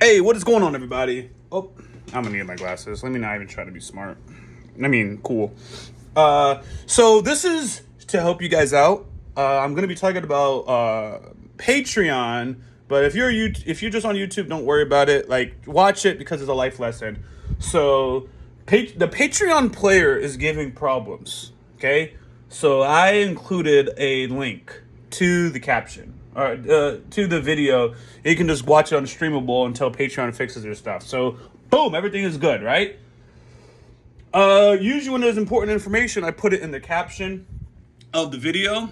Hey, what is going on, everybody? Oh, I'm gonna need my glasses. Let me not even try to be smart. I mean, cool. So this is to help you guys out. I'm gonna be talking about Patreon. But if you're just on YouTube, don't worry about it. Like, watch it because it's a life lesson. So, the Patreon player is giving problems. Okay, so I included a link to the caption or to the video. You can just watch it on Streamable until Patreon fixes their stuff. So, boom, everything is good, right? Usually when there's important information, I put it in the caption of the video.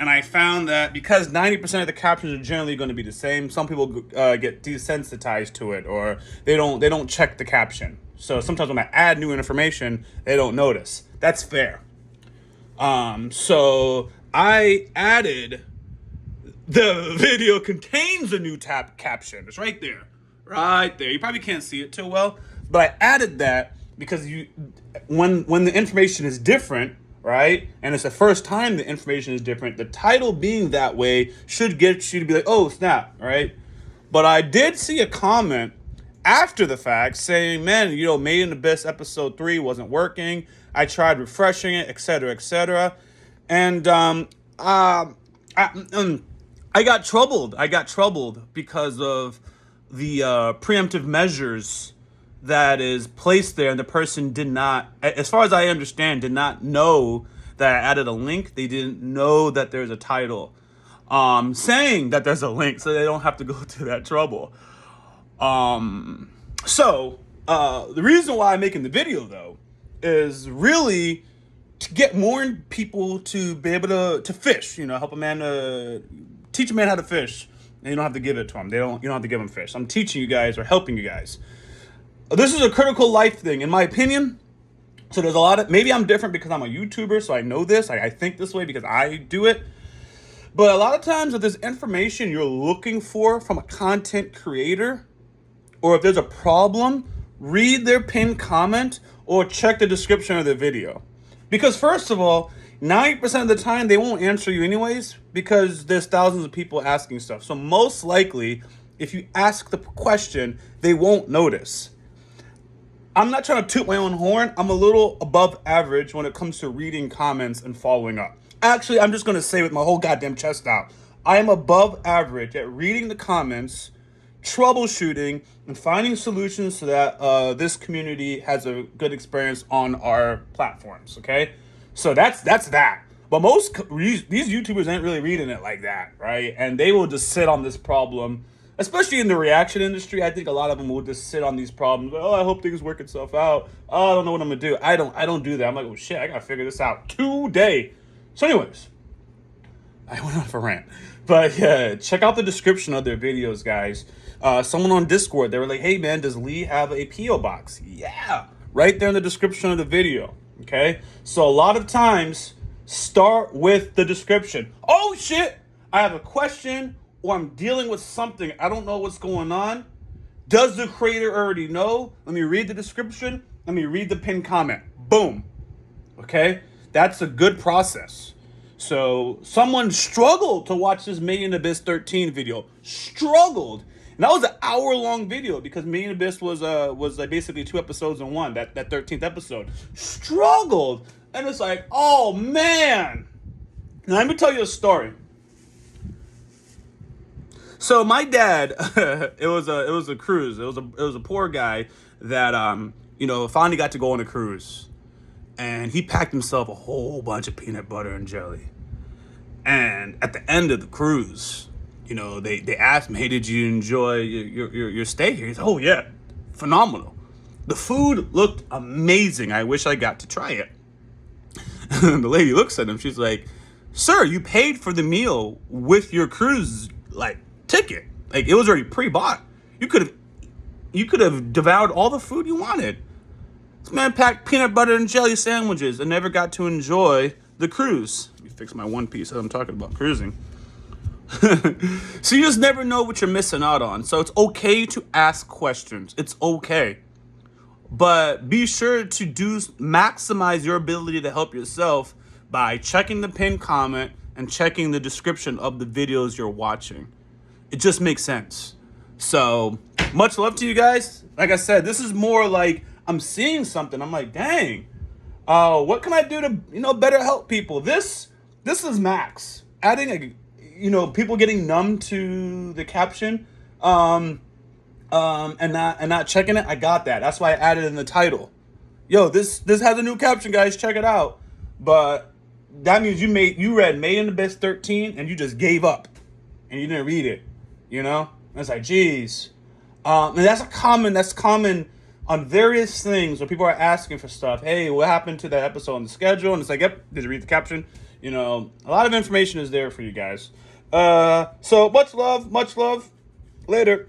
And I found that because 90% of the captions are generally going to be the same, some people get desensitized to it, or they don't check the caption. So sometimes when I add new information, they don't notice. That's fair. So I added the video contains a new caption. It's right there. Right there. You probably can't see it too well, but I added that because when the information is different, right? And it's the first time the information is different. The title being that way should get you to be like, oh, snap, right? But I did see a comment after the fact saying, man, Made in Abyss episode 3 wasn't working. I tried refreshing it, etc., etc. And I got troubled. I got troubled because of the preemptive measures that is placed there, and the person did not, as far as I understand, did not know that I added a link. They didn't know that there's a title saying that there's a link, so they don't have to go to that trouble. So the reason why I'm making the video, though, is really to get more people to be able to fish. Help a man teach a man how to fish, and you don't have to give it to him. You don't have to give him fish. I'm teaching you guys or helping you guys. This is a critical life thing, in my opinion. So there's a lot of, maybe I'm different because I'm a YouTuber, so I know this. I think this way because I do it. But a lot of times if there's information you're looking for from a content creator, or if there's a problem, read their pinned comment or check the description of the video. Because first of all, 90% of the time they won't answer you anyways because there's thousands of people asking stuff. So most likely, if you ask the question, they won't notice. I'm not trying to toot my own horn. I'm a little above average when it comes to reading comments and following up. Actually, I'm just going to say with my whole goddamn chest out, I am above average at reading the comments, troubleshooting, and finding solutions so that this community has a good experience on our platforms, okay? So that's that. But these YouTubers ain't really reading it like that, right? And they will just sit on this problem. Especially in the reaction industry, I think a lot of them will just sit on these problems. Oh, I hope things work itself out. Oh, I don't know what I'm gonna do. I don't do that. I'm like, oh shit, I gotta figure this out today. So, anyways, I went off a rant. But yeah, check out the description of their videos, guys. Someone on Discord, they were like, hey man, does Lee have a P.O. box? Yeah, right there in the description of the video. Okay, so a lot of times, start with the description. Oh shit, I have a question. Or I'm dealing with something, I don't know what's going on. Does the creator already know? Let me read the description. Let me read the pinned comment. Boom. Okay? That's a good process. So someone struggled to watch this Made in Abyss 13 video. Struggled. And that was an hour-long video because Made in Abyss was basically 2 episodes in one, that 13th episode. Struggled. And it's like, oh man. Now let me tell you a story. So my dad, it was a cruise. It was a poor guy that finally got to go on a cruise, and he packed himself a whole bunch of peanut butter and jelly. And at the end of the cruise, they asked me, hey, did you enjoy your stay here? He said, oh yeah, phenomenal. The food looked amazing. I wish I got to try it. And the lady looks at him. She's like, sir, you paid for the meal with your cruise ticket. It was already pre-bought. You could have devoured all the food you wanted. This man packed peanut butter and jelly sandwiches and never got to enjoy the cruise. Let me fix my one piece as I'm talking about cruising. So you just never know what you're missing out on. So it's okay to ask questions. It's okay. But be sure to maximize your ability to help yourself by checking the pinned comment and checking the description of the videos you're watching. It just makes sense. So Much love to you guys. Like I said, this is more like I'm seeing something. I'm like, dang. What can I do to better help people? This is Max adding people getting numb to the caption, and not checking it. I got that. That's why I added in the title. Yo, this has a new caption, guys. Check it out. But that means you read Made in Abyss 13 and you just gave up and you didn't read it. And it's like, geez. And that's common on various things where people are asking for stuff. Hey, what happened to that episode on the schedule? And it's like, yep, did you read the caption? A lot of information is there for you guys. So much love. Later.